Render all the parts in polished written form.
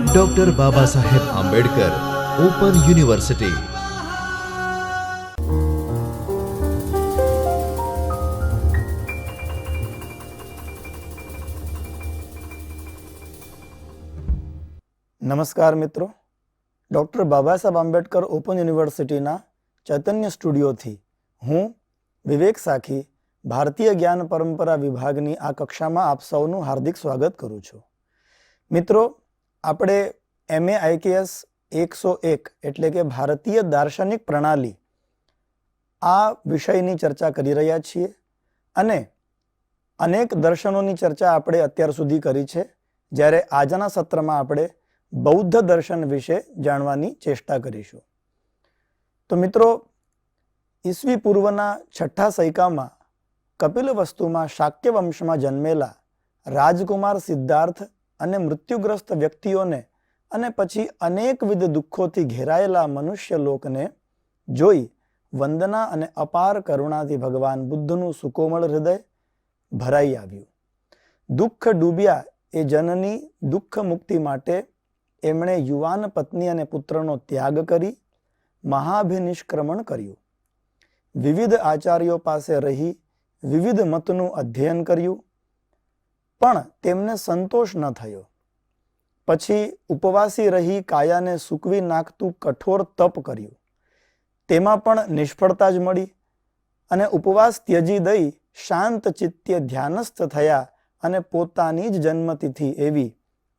Doctor Baba Saheb Ambedkar open university. नमस्कार मित्रों, doctor Baba Saheb Ambedkar open यूनिवर्सिटीना चैतन्य स्टूडियोथी हूँ विवेक साखी भारतीय ज्ञान परंपरा विभागनी आ कक्षामां आप सौનું हार्दिक स्वागत करूँ છું। મિત્રો, આપણે MA IKS 101 એટલે કે ભારતીય દાર્શનિક પ્રણાલી આ વિષયની ચર્ચા કરી રહ્યા છીએ અને અનેક દર્શનોની ચર્ચા આપણે અત્યાર સુધી કરી છે, જ્યારે આજના સત્રમાં આપણે બૌદ્ધ દર્શન વિશે જાણવાની ચેષ્ટા કરીશું। તો મિત્રો, ઈસવી પૂર્વના 6થા સૈકામાં કપિલવસ્તુમાં શાક્ય વંશમાં જન્મેલા રાજકુમાર સિદ્ધાર્થ અને મૃત્યુગ્રસ્ત વ્યક્તિઓને અને પછી અનેકવિધ દુઃખોથી ઘેરાયેલા મનુષ્ય લોકને જોઈ વંદના અને અપાર કરુણાથી ભગવાન બુદ્ધનું સુકોમળ હૃદય ભરાઈ આવ્યું। દુઃખ ડૂબ્યા એ જનની દુઃખ મુક્તિ માટે એમણે યુવાન પત્ની અને પુત્રનો ત્યાગ કરી મહાભિનિષ્ક્રમણ કર્યું। વિવિધ આચાર્યો પાસે રહી વિવિધ મતનું અધ્યયન કર્યું, પણ તેમને સંતોષ ન થયો। પછી ઉપવાસી રહી કાયાને સૂકવી નાખતું કઠોર તપ કર્યું, તેમાં પણ નિષ્ફળતા જ મળી અને ઉપવાસ ત્યજી દઈ શાંત ચિત્તે ધ્યાનસ્થ થયા અને પોતાની જ જન્મતિથિ એવી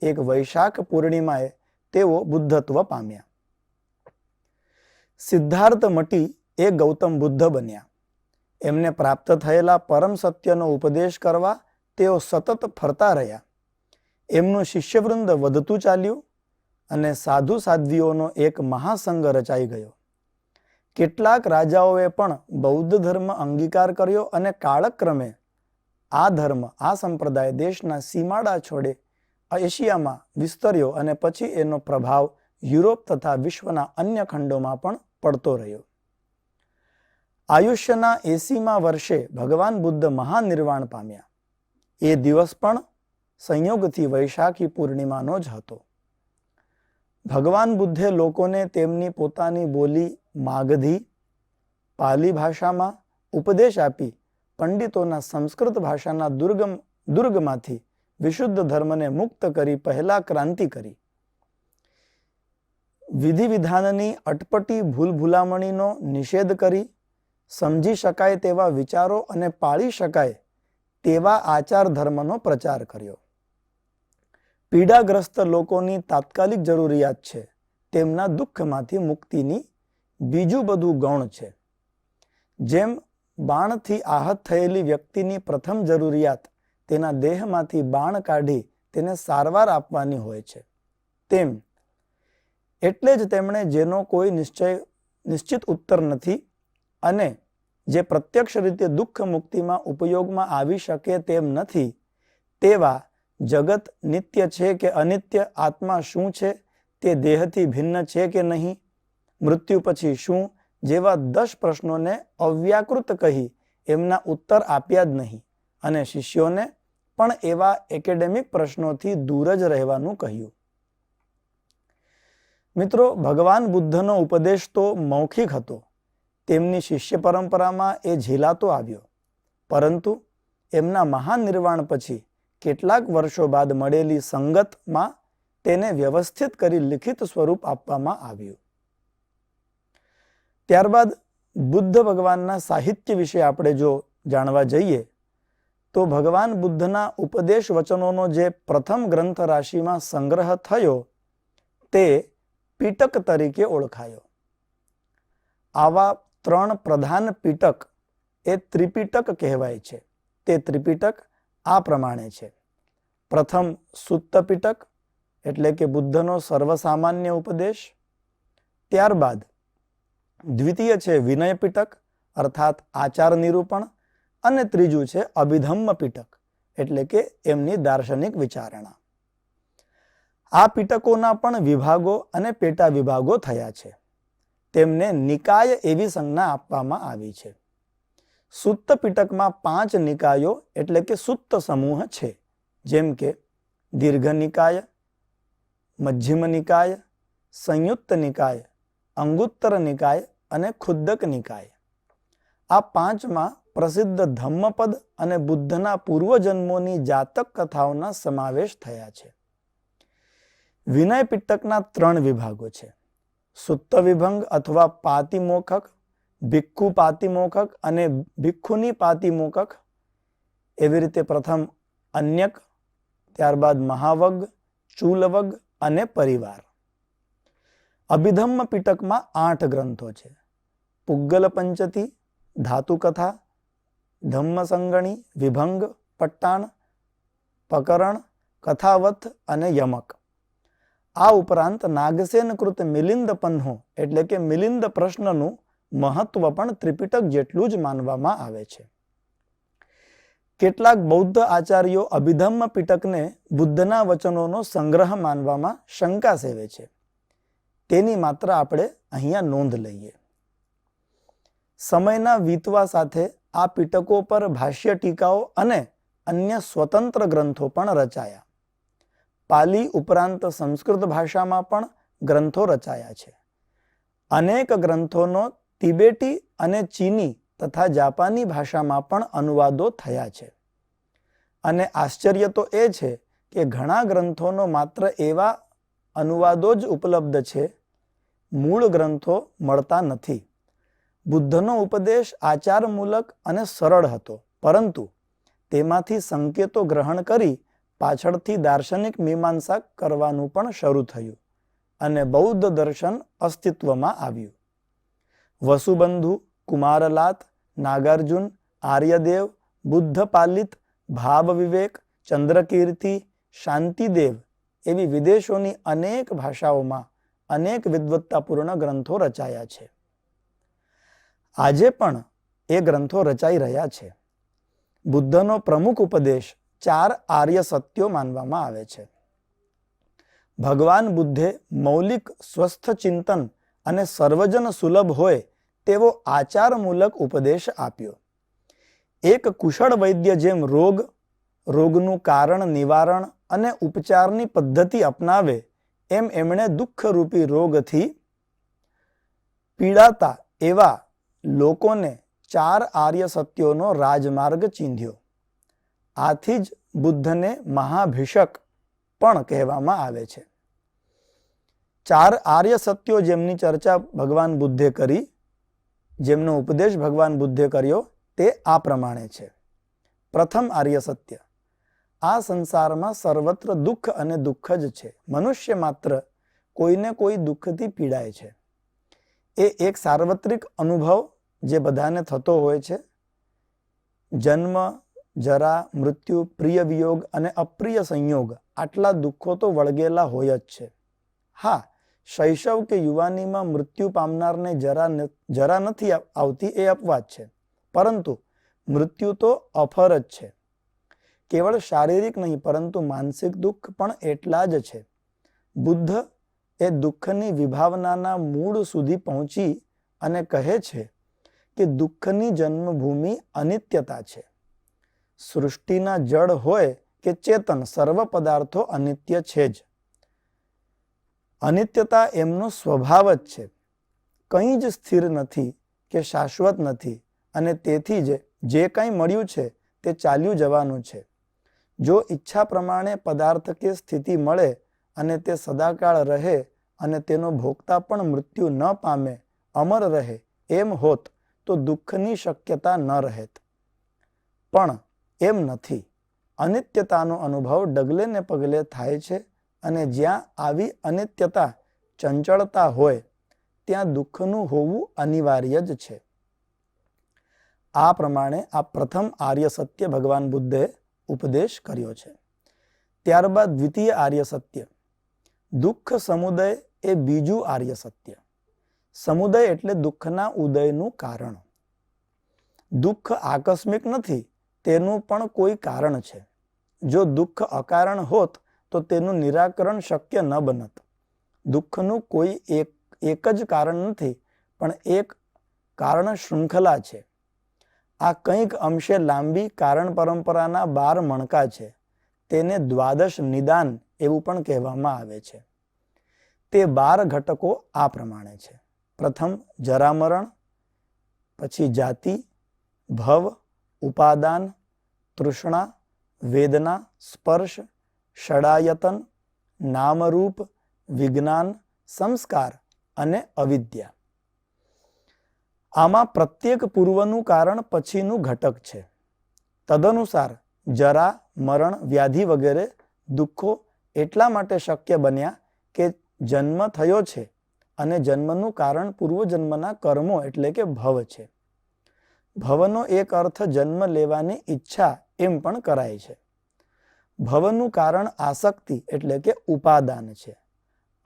એક વૈશાખ પૂર્ણિમાએ તેઓ બુદ્ધત્વ પામ્યા। સિદ્ધાર્થ મટી એ ગૌતમ બુદ્ધ બન્યા। એમને પ્રાપ્ત થયેલા પરમ સત્યનો ઉપદેશ કરવા તેઓ સતત ફરતા રહ્યા। એમનું શિષ્યવૃંદ વધતું ચાલ્યું અને સાધુ સાધ્વીઓનો એક મહાસંઘ રચાઈ ગયો। કેટલાક રાજાઓએ પણ બૌદ્ધ ધર્મ અંગીકાર કર્યો અને કાળક્રમે આ ધર્મ, આ સંપ્રદાય દેશના સીમાડા છોડે એશિયામાં વિસ્તર્યો અને પછી એનો પ્રભાવ યુરોપ તથા વિશ્વના અન્ય ખંડોમાં પણ પડતો રહ્યો। આયુષ્યના 80મા વર્ષે ભગવાન બુદ્ધ મહાનિર્વાણ પામ્યા। એ દિવસ પણ સંયોગથી વૈશાખી પૂર્ણિમાનો જ હતો। ભગવાન બુદ્ધે લોકોને તેમની પોતાની બોલી માગધી પાલી ભાષામાં ઉપદેશ આપી પંડિતોના સંસ્કૃત ભાષાના દુર્ગમાંથી વિશુદ્ધ ધર્મને મુક્ત કરી પહેલા ક્રાંતિ કરી। વિધિ વિધાનની અટપટી ભૂલભુલામણીનો નિષેધ કરી સમજી શકાય તેવા વિચારો અને પાળી શકાય તેવા આચાર ધર્મનો પ્રચાર કર્યો। પીડાગ્રસ્ત લોકોની તાત્કાલિક જરૂરિયાત છે તેમના દુઃખમાંથી મુક્તિની બીજું બધું ગૌણ છે। જેમ બાણથી આહત થયેલી વ્યક્તિની પ્રથમ જરૂરિયાત તેના દેહમાંથી બાણ કાઢી તેને સારવાર આપવાની હોય છે, તેમ એટલે જ તેમણે જેનો કોઈ નિશ્ચિત ઉત્તર નથી અને જે પ્રત્યક્ષ રીતે દુઃખ મુક્તિમાં ઉપયોગમાં આવી શકે તેમ નથી તેવા જગત નિત્ય છે કે અનિત્ય, આત્મા શું છે, તે દેહથી ભિન્ન છે કે નહીં, મૃત્યુ પછી શું જેવા 10 પ્રશ્નોને અવ્યાકૃત કહી એમના ઉત્તર આપ્યા જ નહીં અને શિષ્યોને પણ એવા એકેડેમિક પ્રશ્નોથી દૂર જ રહેવાનું કહ્યું। મિત્રો, ભગવાન બુદ્ધનો ઉપદેશ તો મૌખિક હતો, તેમની શિષ્ય પરંપરામાં એ ઝીલાતો આવ્યો, પરંતુ એમના મહાન નિર્વાણ પછી કેટલાક વર્ષો બાદ મળેલી સંગતમાં તેને વ્યવસ્થિત કરી લિખિત સ્વરૂપ આપવામાં આવ્યું। ત્યારબાદ બુદ્ધ ભગવાનના સાહિત્ય વિશે આપણે જો જાણવા જઈએ તો ભગવાન બુદ્ધના ઉપદેશ વચનોનો જે પ્રથમ ગ્રંથ રાશિમાં સંગ્રહ થયો તે પીટક તરીકે ઓળખાયો। આવા 3 પ્રધાન પીટક એ ત્રિપીટક કહેવાય છે। તે ત્રિપીટક આ પ્રમાણે છે। પ્રથમ સુત્ત પીટક એટલે કે બુદ્ધનો સર્વસામાન્ય ઉપદેશ, ત્યારબાદ દ્વિતીય છે વિનય પીટક અર્થાત આચાર નિરૂપણ અને ત્રીજું છે અભિધમ્મ પીટક એટલે કે એમની દાર્શનિક વિચારણા। આ પીટકોના પણ વિભાગો અને પેટા વિભાગો થયા છે। તેમને નિકાય એવી સંજ્ઞા આપવામાં આવી છે। સુત્ત પીટકમાં 5 નિકાયો એટલે કે સુત્ત સમૂહ છે, જેમ કે દીર્ઘ નિકાય, મધ્યમ નિકાય, સંયુક્ત નિકાય, અંગુત્તર નિકાય અને ખુદ્દક નિકાય. આ પાંચમાં પ્રસિદ્ધ ધમ્મપદ અને બુદ્ધના પૂર્વજન્મોની જાતક કથાઓના સમાવેશ થયા છે. વિનય પિટકના 3 વિભાગો છે: સુત્ત વિભંગ અથવા પાતિમોખક, ભિક્ષુ પાતિમોખક અને ભિક્ષુની પાતિમોખક. એવી રીતે પ્રથમ અન્યક, ત્યારબાદ મહાવગ, ચૂલવગ અને પરિવાર. અભિધમ્મ પિટકમાં 8 ગ્રંથો છે: પુગ્ગલ પંચતિ, ધાતુકથા, ધમ્મસંગણી, વિભંગ, પટ્ટાણ, પકરણ, કથાવથ અને યમક. આ ઉપરાંત નાગસેન કૃત મિલિંદ પન્હો એટલે કે મિલિંદ પ્રશ્નનું મહત્વ પણ ત્રિપિટક જેટલું જ માનવામાં આવે છે. કેટલાક બૌદ્ધ આચાર્યો અભિધમ્મ પિટકને બુદ્ધના વચનોનો સંગ્રહ માનવામાં શંકા સેવે છે. તેની માત્ર આપણે અહીંયા નોંધ લઈએ. સમયના વીતવા સાથે આ પિટકો પર ભાષ્ય ટીકાઓ અને અન્ય સ્વતંત્ર ગ્રંથો પણ રચાયા. પાલી ઉપરાંત સંસ્કૃત ભાષામાં પણ ગ્રંથો રચાયા છે. અનેક ગ્રંથોનો તિબેટી અને ચીની તથા જાપાની ભાષામાં પણ અનુવાદો થયા છે. અને આશ્ચર્ય તો એ છે કે ઘણા ગ્રંથોનો માત્ર એવા અનુવાદો જ ઉપલબ્ધ છે, મૂળ ગ્રંથો મળતા નથી. બુદ્ધનો ઉપદેશ આચારમૂલક અને સરળ હતો, પરંતુ તેમાંથી સંકેતો ગ્રહણ કરી પાછળથી દાર્શનિક મીમાંસા કરવાનું પણ શરૂ થયું અને બૌદ્ધ દર્શન અસ્તિત્વમાં આવ્યું. વસુબંધુ, કુમારલાત, નાગાર્જુન, આર્યદેવ, બુદ્ધ પાલિત, ભાવ વિવેક, ચંદ્રકીર્તિ, શાંતિદેવ એવી વિદેશોની અનેક ભાષાઓમાં અનેક વિદ્વત્તાપૂર્ણ ગ્રંથો રચાયા છે. આજે પણ એ ગ્રંથો રચાઈ રહ્યા છે. બુદ્ધનો પ્રમુખ ઉપદેશ 4 આર્ય સત્યો માનવામાં આવે છે. ભગવાન બુદ્ધે મૌલિક સ્વસ્થ ચિંતન અને સર્વજન સુલભ હોય તેવો આચારમૂલક ઉપદેશ આપ્યો. એક કુશળ વૈદ્ય જેમ રોગનું કારણ, નિવારણ અને ઉપચારની પદ્ધતિ અપનાવે એમ એમણે દુઃખરૂપી રોગથી પીડાતા એવા લોકોને 4 આર્ય સત્યોનો રાજમાર્ગ ચીંધ્યો. આથી જ બુદ્ધને મહાભિષક પણ કહેવામાં આવે છે. 4 આર્ય સત્યો જેમની ચર્ચા ભગવાન બુદ્ધે કરી, જેમનો ઉપદેશ ભગવાન બુદ્ધે કર્યો, તે આ પ્રમાણે છે. પ્રથમ આર્ય સત્ય: આ સંસારમાં સર્વત્ર દુઃખ અને દુઃખ જ છે. મનુષ્ય માત્ર કોઈને કોઈ દુઃખથી પીડાય છે. એ એક સાર્વત્રિક અનુભવ જે બધાને થતો હોય છે. જન્મ, જરા, મૃત્યુ, પ્રિય વિયોગ અને અપ્રિય સંયોગ, આટલા દુઃખો તો વળગેલા હોય જ છે. હા, શૈશવ કે યુવાનીમાં મૃત્યુ પામનારને જરા નથી આવતી એ અપવાદ છે, પરંતુ મૃત્યુ તો અફર જ છે. કેવળ શારીરિક નહીં પરંતુ માનસિક દુઃખ પણ એટલા જ છે. બુદ્ધ એ દુઃખની વિભાવનાના મૂળ સુધી પહોંચી અને કહે છે કે દુઃખની જન્મભૂમિ અનિત્યતા છે. સૃષ્ટિના જડ હોય કે ચેતન, સર્વ પદાર્થો અનિત્ય છે જ. અનિત્યતા એમનો સ્વભાવ જ છે. કંઈ જ સ્થિર નથી કે શાશ્વત નથી, અને તેથી જ જે કંઈ મળ્યું છે તે ચાલ્યું જવાનું છે. જો ઈચ્છા પ્રમાણે પદાર્થ કે સ્થિતિ મળે અને તે સદાકાળ રહે અને તેનો ભોગતા પણ મૃત્યુ ન પામે, અમર રહે એમ હોત તો દુઃખની શક્યતા ન રહેત. પણ એમ નથી. અનિત્યતાનો અનુભવ ડગલે ને પગલે થાય છે, અને જ્યાં આવી અનિત્યતા, ચંચળતા હોય ત્યાં દુઃખનું હોવું અનિવાર્ય જ છે. આ પ્રમાણે આ પ્રથમ આર્ય સત્ય ભગવાન બુદ્ધે ઉપદેશ કર્યો છે. ત્યારબાદ દ્વિતીય આર્ય સત્ય: દુઃખ સમુદય એ બીજું આર્ય સત્ય. સમુદય એટલે દુઃખના ઉદયનું કારણ. દુઃખ આકસ્મિક નથી, તેનું પણ કોઈ કારણ છે. જો દુઃખ અકારણ હોત તો તેનું નિરાકરણ શક્ય ન બનત. દુઃખનું કોઈ એક જ કારણ નથી, પણ એક કારણ શૃંખલા છે. આ કંઈક અંશે લાંબી કારણ પરંપરાના 12 મણકા છે. તેને દ્વાદશ નિદાન એવું પણ કહેવામાં આવે છે. તે 12 ઘટકો આ પ્રમાણે છે. પ્રથમ જરામરણ, પછી જાતિ, ભવ, ઉપાદાન, તૃષ્ણા, વેદના, સ્પર્શ, ષડાયતન, નામરૂપ, વિજ્ઞાન, સંસ્કાર અને અવિદ્યા. આમાં પ્રત્યેક પૂર્વનું કારણ પછીનું ઘટક છે. તદનુસાર જરા, મરણ, વ્યાધિ વગેરે દુઃખો એટલા માટે શક્ય બન્યા કે જન્મ થયો છે અને જન્મનું કારણ પૂર્વજન્મના કર્મો એટલે કે ભવ છે. ભવનો એક અર્થ જન્મ લેવાની ઈચ્છા એમ પણ કરાય છે. ભવનું કારણ આસક્તિ એટલે કે ઉપાદાન છે.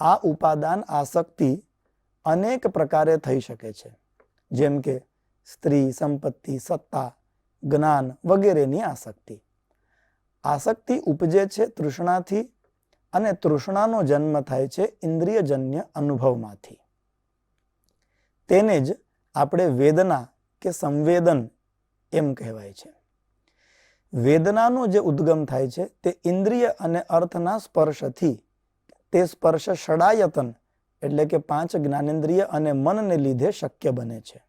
આ ઉપાદાન આસક્તિ અનેક પ્રકારે થઈ શકે છે, જેમ કે સ્ત્રી, સંપત્તિ, સત્તા, જ્ઞાન વગેરેની આસક્તિ. આસક્તિ ઉપજે છે તૃષ્ણાથી અને તૃષ્ણાનો જન્મ થાય છે ઇન્દ્રિયજન્ય અનુભવમાંથી. તેને જ આપણે વેદના કે સંવેદન એમ કહેવાય છે. વેદનાનો જે ઉદ્ગમ થાય છે તે ઇન્દ્રિય અને અર્થના સ્પર્શથી. તે સ્પર્શ ષડાયતન એટલે કે 5 જ્ઞાનેન્દ્રિય અને મનને લીધે શક્ય બને છે.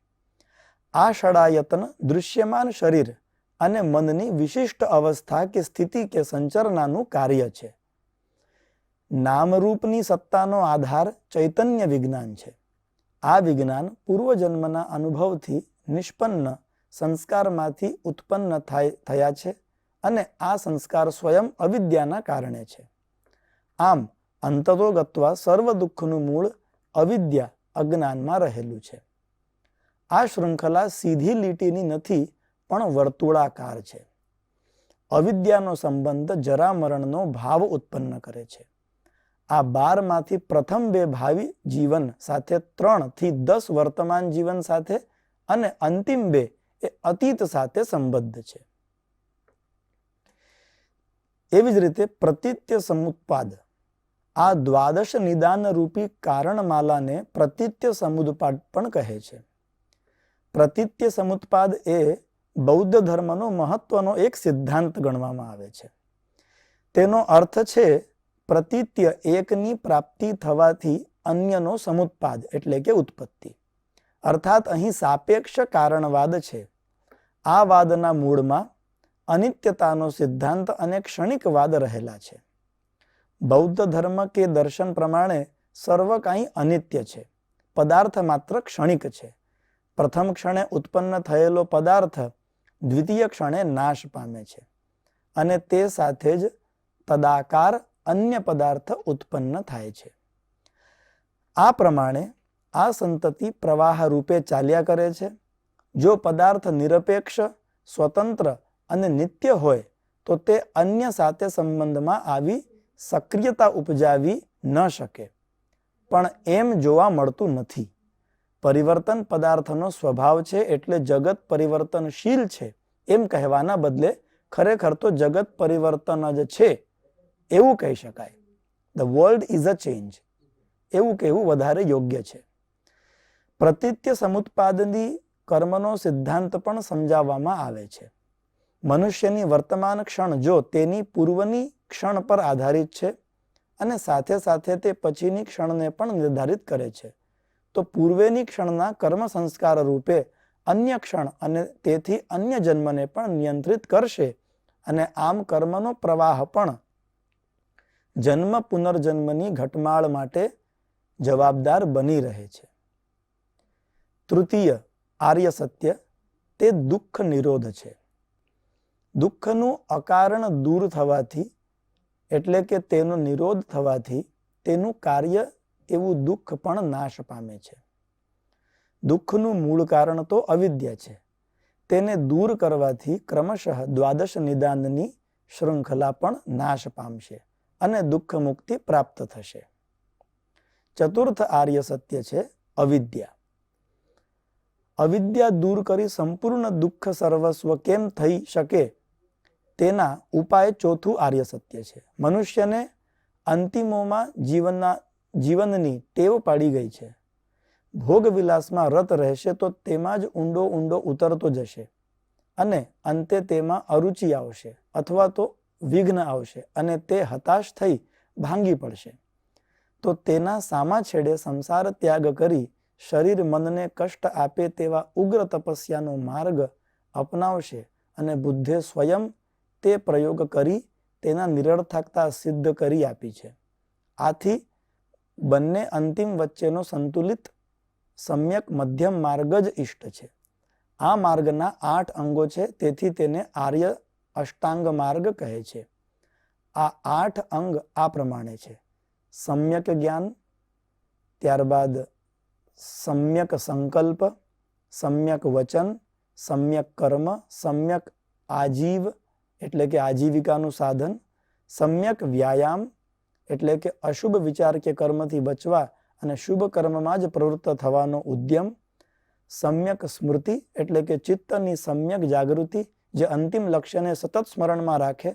આ ષડાયતન દૃશ્યમાન શરીર અને મનની વિશિષ્ટ અવસ્થા કે સ્થિતિ કે સંચરનાનું કાર્ય છે. નામરૂપની સત્તાનો આધાર ચૈતન્ય વિજ્ઞાન છે. આ વિજ્ઞાન પૂર્વજન્મના અનુભવથી નિષ્પન્ન સંસ્કારમાંથી ઉત્પન્ન થયા છે અને આ સંસ્કાર સ્વયં અવિદ્યાના કારણે છે. આમ અંતતો ગત્વા સર્વ દુઃખનું મૂળ અવિદ્યા અજ્ઞાનમાં રહેલું છે. આ શૃંખલા સીધી લીટીની નથી પણ વર્તુળાકાર છે. અવિદ્યાનો સંબંધ જરા મરણનો ભાવ ઉત્પન્ન કરે છે. આ 12 માંથી પ્રથમ 2 ભાવિ જીવન સાથે, 3 થી 10 વર્તમાન જીવન સાથે અને અંતિમ 2 એ અતીત સાથે સંબદ્ધ છે. એવી જ રીતે પ્રતીત્ય સમુત્પાદ, આ દ્વાદશ નિદાન રૂપી કારણમાલાને પ્રતીત્ય સમુત્પાદ પણ કહે છે. પ્રતીત્ય સમુત્પાદ એ બૌદ્ધ ધર્મનો મહત્વનો એક સિદ્ધાંત ગણવામાં આવે છે. તેનો અર્થ છે પ્રતીત્ય એકની પ્રાપ્તિ થવાથી અન્યનો સમુત્પાદ એટલે કે ઉત્પત્તિ. અર્થાત અહીં સાપેક્ષ કારણવાદ છે. આ વાદના મૂળમાં અનિત્યતાનો સિદ્ધાંત અને ક્ષણિકવાદ રહેલા છે. બૌદ્ધ ધર્મ કે દર્શન પ્રમાણે સર્વ કાંઈ અનિત્ય છે. પદાર્થ માત્ર ક્ષણિક છે. પ્રથમ ક્ષણે ઉત્પન્ન થયેલો પદાર્થ દ્વિતીય ક્ષણે નાશ પામે છે અને તે સાથે જ તદાકાર અન્ય પદાર્થ ઉત્પન્ન થાય છે. આ પ્રમાણે આ સંતતિ પ્રવાહ રૂપે ચાલ્યા કરે છે. જો પદાર્થ નિરપેક્ષ, સ્વતંત્ર અને નિત્ય હોય તો તે અન્ય સાથે સંબંધમાં આવી સક્રિયતા ઉપજાવી ન શકે. પણ એમ જોવા મળતું નથી. પરિવર્તન પદાર્થનો સ્વભાવ છે એટલે જગત પરિવર્તનશીલ છે એમ કહેવાના બદલે ખરેખર તો જગત પરિવર્તન જ છે એવું કહી શકાય. The world is a change એવું કહેવું વધારે યોગ્ય છે. પ્રતીત્ય સમુત્પાદની કર્મનો સિદ્ધાંત પણ સમજાવવામાં આવે છે. મનુષ્યની વર્તમાન ક્ષણ જો તેની પૂર્વની ક્ષણ પર આધારિત છે અને સાથે સાથે તે પછીની ક્ષણને પણ નિર્ધારિત કરે છે, તો પૂર્વેની ક્ષણના કર્મ સંસ્કાર રૂપે અન્ય ક્ષણ અને તેથી અન્ય જન્મને પણ નિયંત્રિત કરશે અને આમ કર્મનો પ્રવાહ પણ જન્મ પુનર્જન્મની ઘટમાળ માટે જવાબદાર બની રહે છે. તૃતીય આર્ય સત્ય તે દુઃખ નિરોધ છે. દુઃખનું અકારણ દૂર થવાથી એટલે કે તેનો નિરોધ થવાથી તેનું કાર્ય એવું દુઃખ પણ નાશ પામે છે. દુઃખનું મૂળ કારણ તો અવિદ્યા છે. તેને દૂર કરવાથી ક્રમશઃ દ્વાદશ નિદાનની શૃંખલા પણ નાશ પામશે અને દુઃખ મુક્તિ પ્રાપ્ત થશે. ચતુર્થ આર્ય સત્ય છે અવિદ્યા. અવિદ્યા દૂર કરી સંપૂર્ણ દુઃખ સર્વસ્વ કેમ થઈ શકે તેના ઉપાય ચોથું આર્ય સત્ય છે. મનુષ્યને અંતિમોમાં જીવનની ટેવ પાડી ગઈ છે. ભોગવિલાસમાં રત રહેશે તો તેમાં જ ઊંડો ઉતરતો જશે અને અંતે તેમાં અરુચિ આવશે અથવા તો વિઘ્ન આવશે અને તે હતાશ થઈ ભાંગી પડશે. તો તેના સામા છેડે સંસાર ત્યાગ કરી શરીર મનને કષ્ટ આપે તેવા ઉગ્ર તપસ્યાનો માર્ગ અપનાવશે અને બુદ્ધે સ્વયં તે પ્રયોગ કરી તેના નિરર્થકતા સિદ્ધ કરી આપી છે. આથી બંને અંતિમ વચ્ચેનો સંતુલિત સમ્યક મધ્યમ માર્ગ જ ઇષ્ટ છે. આ માર્ગના 8 અંગો છે, તેથી તેને આર્ય અષ્ટાંગ માર્ગ કહે છે. આ 8 અંગ આ પ્રમાણે છે: સમ્યક જ્ઞાન, ત્યારબાદ સમ્યક સંકલ્પ, સમ્યક વચન, સમ્યક કર્મ, સમ્યક આજીવ એટલે કે આજીવિકાનું સાધન, સમ્યક વ્યાયામ એટલે કે અશુભ વિચાર કે કર્મથી બચવા અને શુભ કર્મમાં જ પ્રવૃત્ત થવાનો ઉદ્યમ, સમ્યક સ્મૃતિ એટલે કે ચિત્તની સમ્યક જાગૃતિ જે અંતિમ લક્ષ્યને સતત સ્મરણમાં રાખે,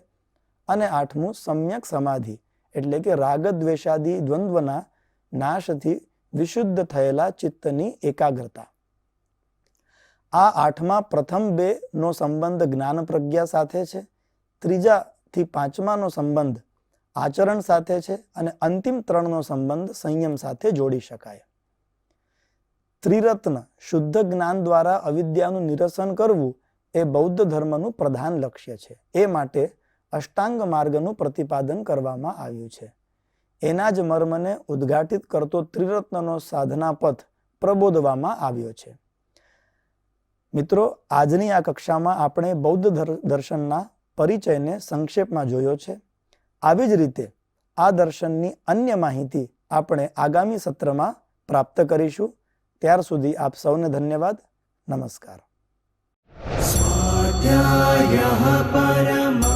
અને 8મું સમ્યક સમાધિ એટલે કે રાગ દ્વેષાદી દ્વંદ્વના નાશથી વિશુદ્ધ થયેલા ચિત્તની એકાગ્રતા. આ 8માં પ્રથમ 2 નો સંબંધ જ્ઞાન પ્રજ્ઞા સાથે છે, 3જા થી 5માનો સંબંધ આચરણ સાથે છે અને અંતિમ 3નો સંબંધ સંયમ સાથે જોડી શકાય. ત્રિરત્ન શુદ્ધ જ્ઞાન દ્વારા અવિદ્યાનું નિરસન કરવું એ બૌદ્ધ ધર્મનું પ્રધાન લક્ષ્ય છે. એ માટે અષ્ટાંગ માર્ગનું પ્રતિપાદન કરવામાં આવ્યું છે. એના જ મર્મને ઉદ્ઘાટિત કરતો ત્રિરત્નનો સાધના પથ પ્રબોધવામાં આવ્યો છે. મિત્રો, આજની આ કક્ષામાં આપણે બૌદ્ધ દર્શનના પરિચયને સંક્ષેપમાં જોયો છે. આવી જ રીતે આ દર્શનની અન્ય માહિતી આપણે આગામી સત્રમાં પ્રાપ્ત કરીશું. ત્યાર સુધી આપ સૌને ધન્યવાદ. નમસ્કાર. સ્વાધ્યાયઃ પરમઃ